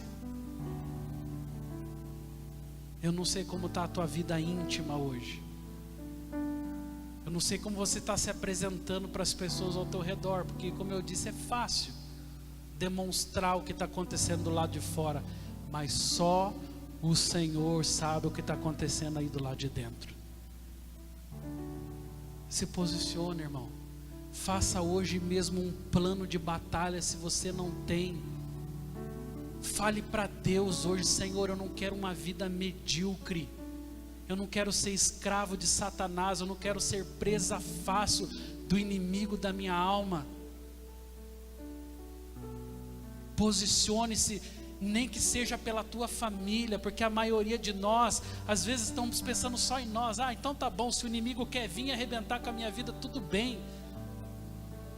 Eu não sei como está a tua vida íntima hoje. Eu não sei como você está se apresentando para as pessoas ao teu redor, porque como eu disse, é fácil demonstrar o que está acontecendo do lado de fora, mas só O Senhor sabe o que está acontecendo aí do lado de dentro. Se posicione, irmão. Faça hoje mesmo um plano de batalha, se você não tem. Fale para Deus hoje: Senhor, eu não quero uma vida medíocre. Eu não quero ser escravo de Satanás. Eu não quero ser presa fácil do inimigo da minha alma. Posicione-se, nem que seja pela tua família, porque a maioria de nós, às vezes estamos pensando só em nós. Então tá bom, se o inimigo quer vir arrebentar com a minha vida, tudo bem.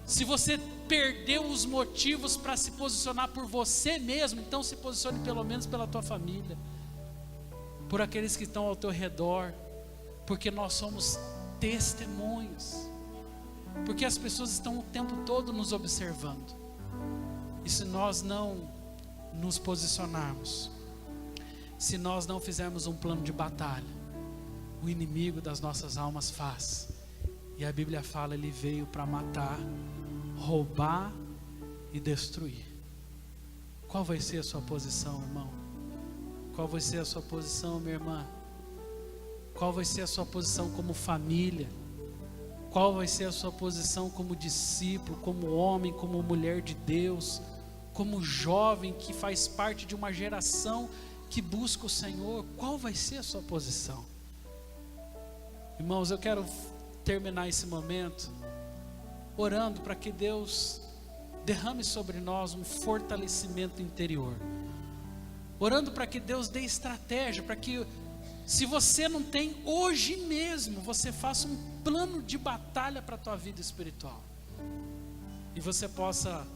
Se você perdeu os motivos para se posicionar por você mesmo, então se posicione pelo menos pela tua família, por aqueles que estão ao teu redor, porque nós somos testemunhos, porque as pessoas estão o tempo todo nos observando. E se nós não nos posicionarmos, se nós não fizermos um plano de batalha, o inimigo das nossas almas faz. E a Bíblia fala: ele veio para matar, roubar e destruir. Qual vai ser a sua posição, irmão? Qual vai ser a sua posição, minha irmã? Qual vai ser a sua posição como família? Qual vai ser a sua posição como discípulo, como homem, como mulher de Deus, como jovem que faz parte de uma geração que busca o Senhor? Qual vai ser a sua posição? Irmãos, eu quero terminar esse momento orando para que Deus derrame sobre nós um fortalecimento interior, orando para que Deus dê estratégia, para que, se você não tem, hoje mesmo você faça um plano de batalha para a tua vida espiritual, e você possa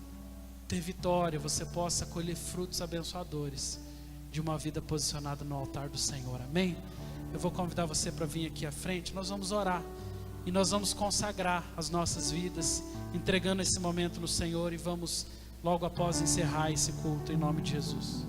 ter vitória, você possa colher frutos abençoadores de uma vida posicionada no altar do Senhor. Amém? Eu vou convidar você para vir aqui à frente. Nós vamos orar e nós vamos consagrar as nossas vidas, entregando esse momento no Senhor, e vamos logo após encerrar esse culto em nome de Jesus.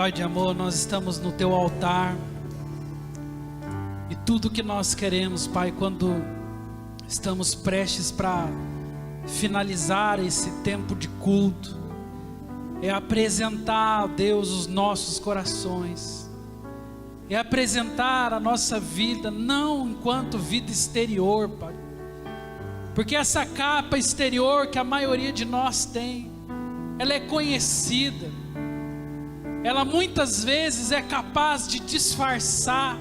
Pai de amor, nós estamos no Teu altar, e tudo que nós queremos, Pai, quando estamos prestes para finalizar esse tempo de culto, é apresentar a Deus os nossos corações, é apresentar a nossa vida, não enquanto vida exterior, Pai, porque essa capa exterior que a maioria de nós tem, ela é conhecida, ela muitas vezes é capaz de disfarçar,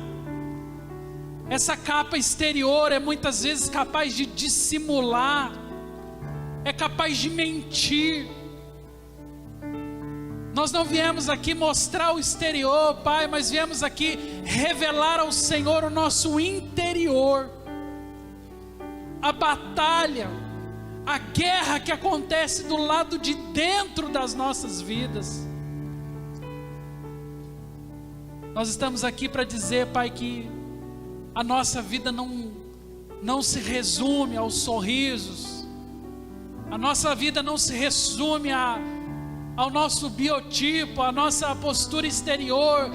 essa capa exterior é muitas vezes capaz de dissimular, é capaz de mentir. Nós não viemos aqui mostrar o exterior, Pai, mas viemos aqui revelar ao Senhor o nosso interior, a batalha, a guerra que acontece do lado de dentro das nossas vidas. Nós estamos aqui para dizer, Pai, que a nossa vida não se resume aos sorrisos, a nossa vida não se resume ao nosso biotipo, à nossa postura exterior,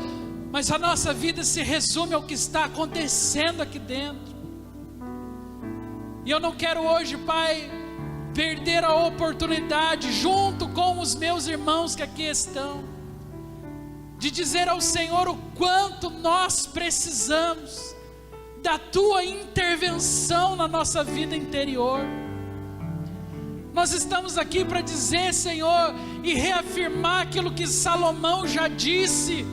mas a nossa vida se resume ao que está acontecendo aqui dentro. E eu não quero hoje, Pai, perder a oportunidade, junto com os meus irmãos que aqui estão, de dizer ao Senhor o quanto nós precisamos da Tua intervenção na nossa vida interior. Nós estamos aqui para dizer, Senhor, e reafirmar aquilo que Salomão já disse,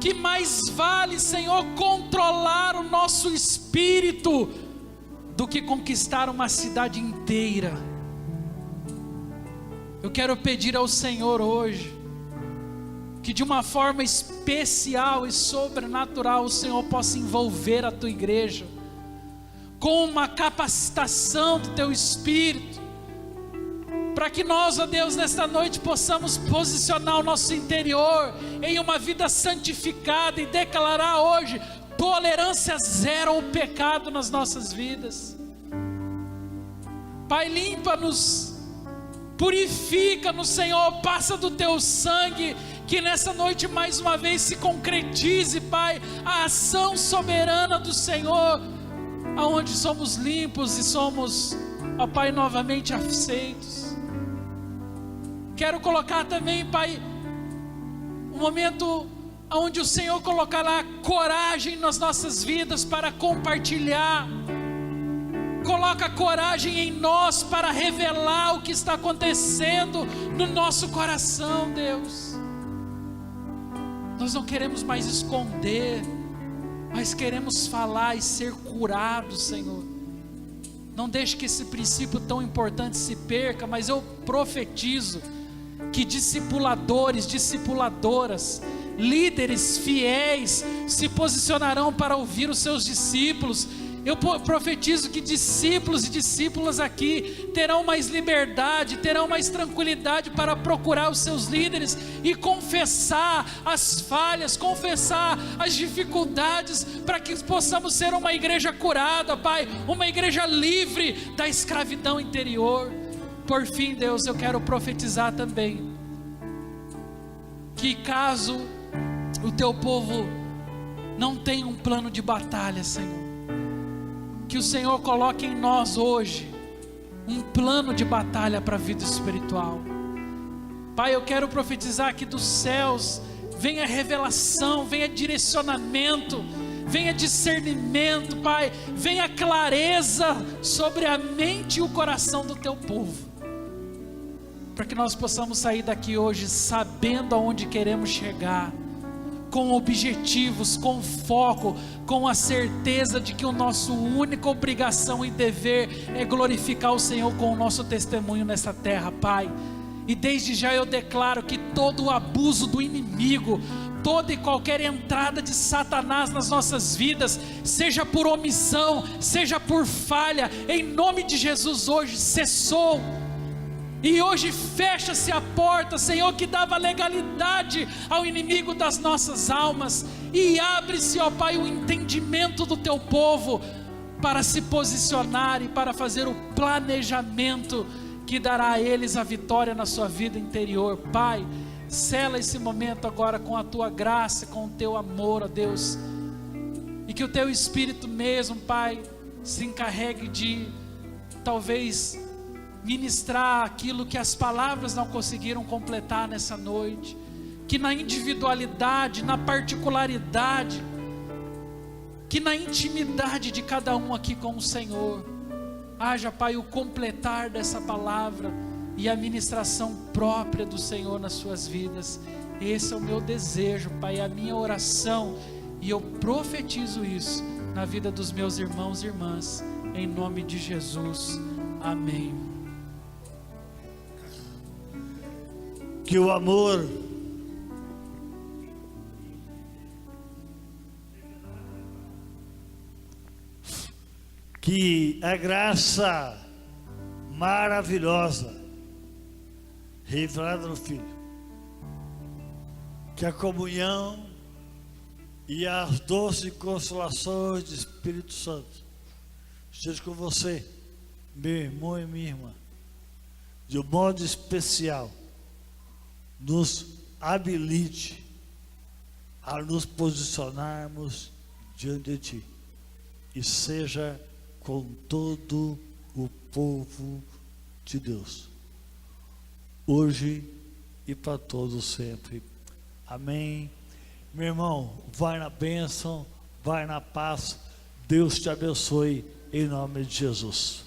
que mais vale, Senhor, controlar o nosso espírito do que conquistar uma cidade inteira. Eu quero pedir ao Senhor hoje, que de uma forma especial e sobrenatural o Senhor possa envolver a Tua igreja, com uma capacitação do Teu Espírito, para que nós, ó Deus, nesta noite possamos posicionar o nosso interior em uma vida santificada e declarar hoje tolerância zero ao pecado nas nossas vidas. Pai, limpa-nos, purifica-nos, Senhor, passa do Teu sangue, que nessa noite mais uma vez se concretize, Pai, a ação soberana do Senhor, aonde somos limpos e somos, ó Pai, novamente aceitos. Quero colocar também, Pai, um momento onde o Senhor colocará coragem nas nossas vidas para compartilhar. Coloca coragem em nós para revelar o que está acontecendo no nosso coração, Deus. Nós não queremos mais esconder, mas queremos falar e ser curados, Senhor. Não deixe que esse princípio tão importante se perca, mas eu profetizo que discipuladores, discipuladoras, líderes fiéis se posicionarão para ouvir os seus discípulos. Eu profetizo que discípulos e discípulas aqui terão mais liberdade, terão mais tranquilidade para procurar os seus líderes e confessar as falhas, confessar as dificuldades, para que possamos ser uma igreja curada, Pai, uma igreja livre da escravidão interior. Por fim, Deus, eu quero profetizar também que caso o Teu povo não tenha um plano de batalha, Senhor, que o Senhor coloque em nós hoje um plano de batalha para a vida espiritual. Pai, eu quero profetizar que dos céus venha revelação, venha direcionamento, venha discernimento, Pai, venha clareza sobre a mente e o coração do Teu povo, para que nós possamos sair daqui hoje sabendo aonde queremos chegar, com objetivos, com foco, com a certeza de que a nossa única obrigação e dever é glorificar o Senhor com o nosso testemunho nessa terra, Pai. E desde já eu declaro que todo o abuso do inimigo, toda e qualquer entrada de Satanás nas nossas vidas, seja por omissão, seja por falha, em nome de Jesus hoje cessou. E hoje fecha-se a porta, Senhor, que dava legalidade ao inimigo das nossas almas, e abre-se, ó Pai, o entendimento do Teu povo para se posicionar e para fazer o planejamento que dará a eles a vitória na sua vida interior. Pai, Sela esse momento agora com a tua graça, com o teu amor, ó Deus. E que o teu Espírito mesmo, Pai, se encarregue de talvez ministrar aquilo que as palavras não conseguiram completar nessa noite. Que na individualidade, na particularidade, que na intimidade de cada um aqui com o Senhor, haja, Pai, o completar dessa palavra e a ministração própria do Senhor nas suas vidas. Esse é o meu desejo, Pai, é a minha oração, e eu profetizo isso na vida dos meus irmãos e irmãs, em nome de Jesus, amém. Que o amor que a graça maravilhosa revelada no Filho, que a comunhão e as doces consolações do Espírito Santo esteja com você, meu irmão e minha irmã, de um modo especial. Nos habilite a nos posicionarmos diante de Ti, e seja com todo o povo de Deus, hoje e para todos sempre. Amém. Meu irmão, vai na bênção, vai na paz. Deus te abençoe em nome de Jesus.